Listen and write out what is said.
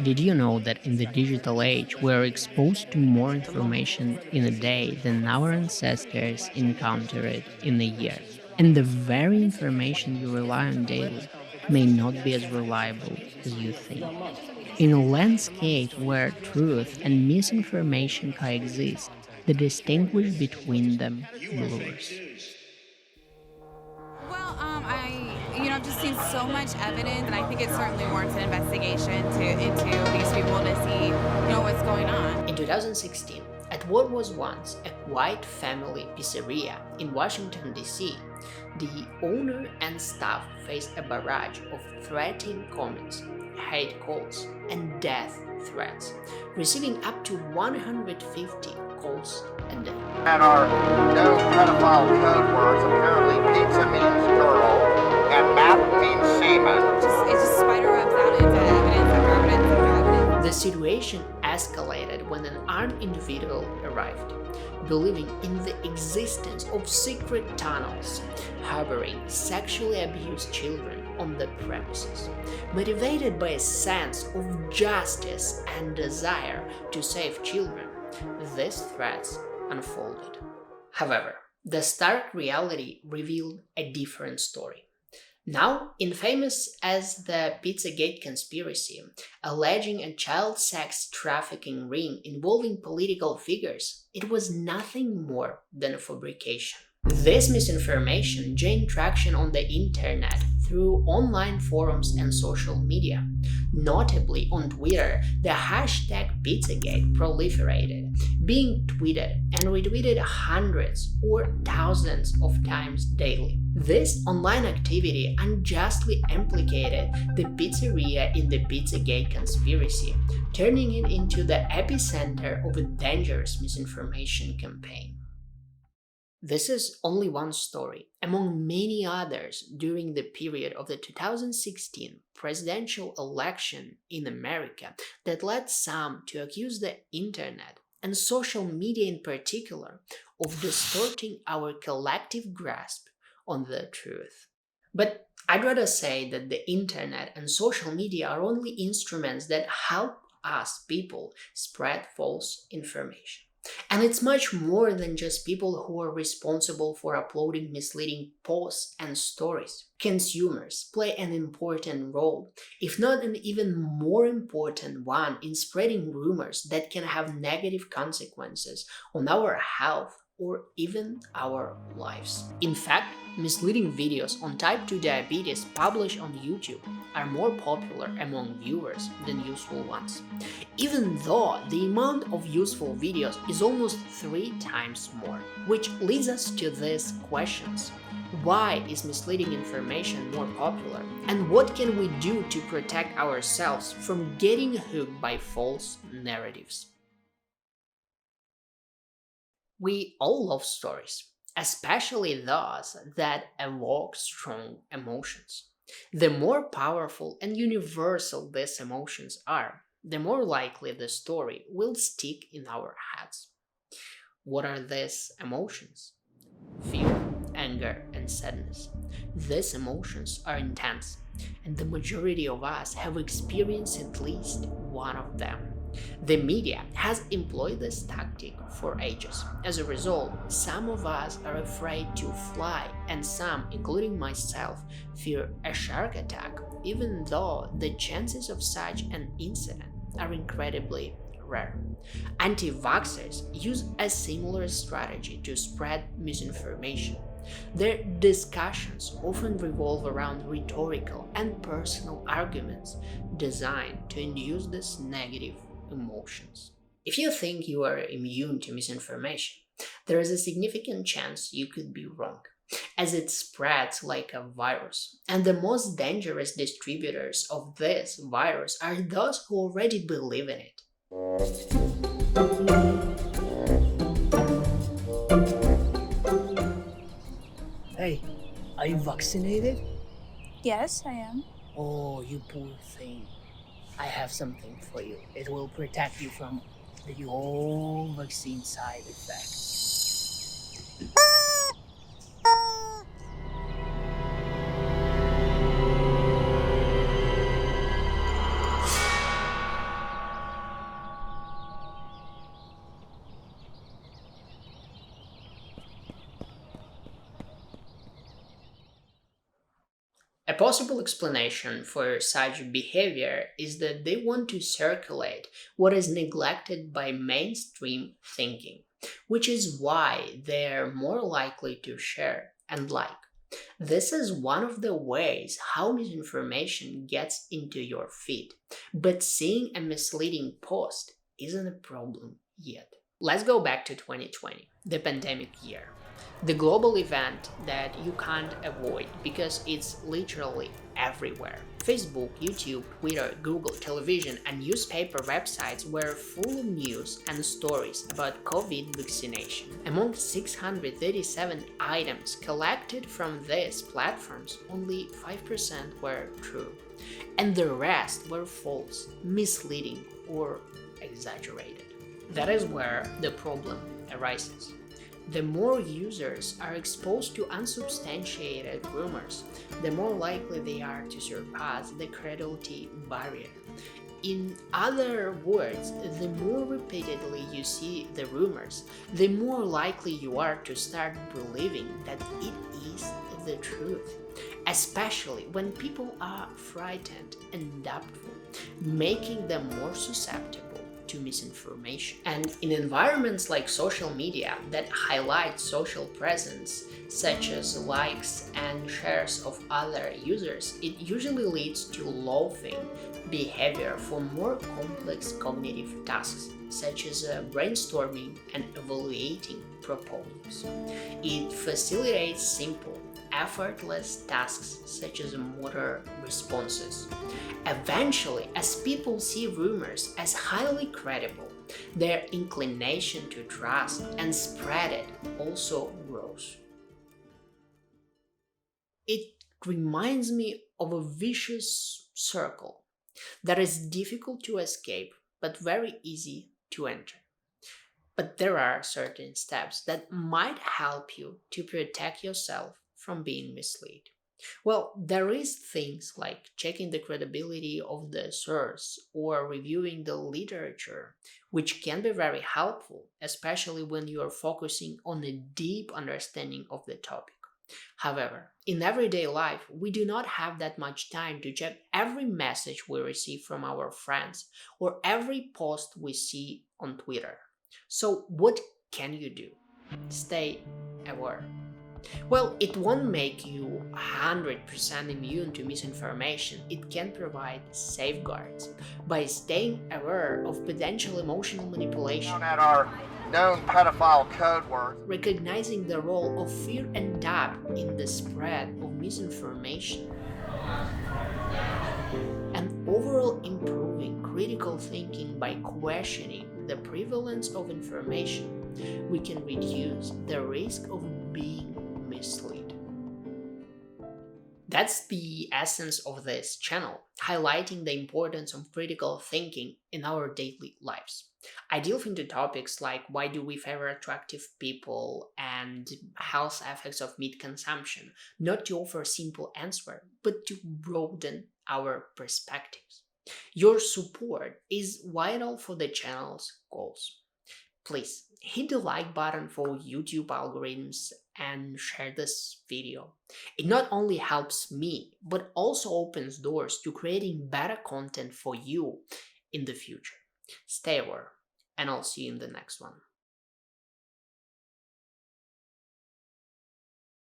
Did you know that in the digital age we are exposed to more information in a day than our ancestors encountered in a year? And the very information you rely on daily may not be as reliable as you think. In a landscape where truth and misinformation coexist, the distinguish between them blurs. I've just seen so much evidence, and I think it certainly warrants an investigation into these people to see, what's going on. In 2016, at what was once a quiet family pizzeria in Washington, D.C., the owner and staff faced a barrage of threatening comments, hate calls, and death threats, receiving up to 150 calls a day. And our no pedophile code words, apparently pizza means girl, and map means semen. It just spider webs out into evidence after evidence after evidence. The situation escalated when an armed individual arrived, believing in the existence of secret tunnels harboring sexually abused children on the premises. Motivated by a sense of justice and desire to save children, these threats unfolded. However, the stark reality revealed a different story. Now infamous as the Pizzagate conspiracy, alleging a child sex trafficking ring involving political figures, it was nothing more than a fabrication. This misinformation gained traction on the internet through online forums and social media. Notably on Twitter, the hashtag Pizzagate proliferated, being tweeted and retweeted hundreds or thousands of times daily. This online activity unjustly implicated the pizzeria in the Pizzagate conspiracy, turning it into the epicenter of a dangerous misinformation campaign. This is only one story, among many others during the period of the 2016 presidential election in America that led some to accuse the internet, and social media in particular, of distorting our collective grasp on the truth. But I'd rather say that the internet and social media are only instruments that help us people spread false information. And it's much more than just people who are responsible for uploading misleading posts and stories. Consumers play an important role, if not an even more important one, in spreading rumors that can have negative consequences on our health or even our lives. In fact, misleading videos on type 2 diabetes published on YouTube are more popular among viewers than useful ones, even though the amount of useful videos is almost 3 times more. Which leads us to these questions. Why is misleading information more popular? And what can we do to protect ourselves from getting hooked by false narratives? We all love stories, especially those that evoke strong emotions. The more powerful and universal these emotions are, the more likely the story will stick in our heads. What are these emotions? Fear, anger, and sadness. These emotions are intense, and the majority of us have experienced at least one of them. The media has employed this tactic for ages. As a result, some of us are afraid to fly, and some, including myself, fear a shark attack, even though the chances of such an incident are incredibly rare. Anti-vaxxers use a similar strategy to spread misinformation. Their discussions often revolve around rhetorical and personal arguments designed to induce these negative emotions. If you think you are immune to misinformation, there is a significant chance you could be wrong, as it spreads like a virus. And the most dangerous distributors of this virus are those who already believe in it. Hey, are you vaccinated? Yes, I am. Oh, you poor thing. I have something for you. It will protect you from the old vaccine side effects. 。 . 。 . 。 . 。。 . 。 . 。 . 。 . 。 . 。. 。. 。. 。. 。. 。 . 。 。 . 。 . 。 。 . 。 . 。 。 . 。 。 . 。 . 。 . 。 . 。 . 。 . 。 . 。 . 。 . Bye. A possible explanation for such behavior is that they want to circulate what is neglected by mainstream thinking, which is why they're more likely to share and like. This is one of the ways how misinformation gets into your feed, but seeing a misleading post isn't a problem yet. Let's go back to 2020, the pandemic year. The global event that you can't avoid because it's literally everywhere. Facebook, YouTube, Twitter, Google, television, and newspaper websites were full of news and stories about COVID vaccination. Among 637 items collected from these platforms, only 5% were true, and the rest were false, misleading, or exaggerated. That is where the problem arises. The more users are exposed to unsubstantiated rumors, the more likely they are to surpass the credulity barrier. In other words, the more repeatedly you see the rumors, the more likely you are to start believing that it is the truth, especially when people are frightened and doubtful, making them more susceptible to misinformation. And in environments like social media that highlight social presence, such as likes and shares of other users, it usually leads to loafing behavior for more complex cognitive tasks, such as brainstorming and evaluating proposals. It facilitates simple, effortless tasks such as motor responses. Eventually, as people see rumors as highly credible, their inclination to trust and spread it also grows. It reminds me of a vicious circle that is difficult to escape but very easy to enter. But there are certain steps that might help you to protect yourself from being misled. Well, there is things like checking the credibility of the source or reviewing the literature, which can be very helpful, especially when you are focusing on a deep understanding of the topic. However, in everyday life, we do not have that much time to check every message we receive from our friends or every post we see on Twitter. So, what can you do? Stay aware. Well, it won't make you 100% immune to misinformation. It can provide safeguards by staying aware of potential emotional manipulation, Down at our known pedophile code words. recognizing the role of fear and doubt in the spread of misinformation, and overall improving critical thinking by questioning the prevalence of information. We can reduce the risk of being misled. That's the essence of this channel, highlighting the importance of critical thinking in our daily lives. I delve into topics like why do we favor attractive people and health effects of meat consumption, not to offer a simple answer, but to broaden our perspectives. Your support is vital for the channel's goals. Please hit the like button for YouTube algorithms and share this video. It not only helps me, but also opens doors to creating better content for you in the future. Stay aware, and I'll see you in the next one.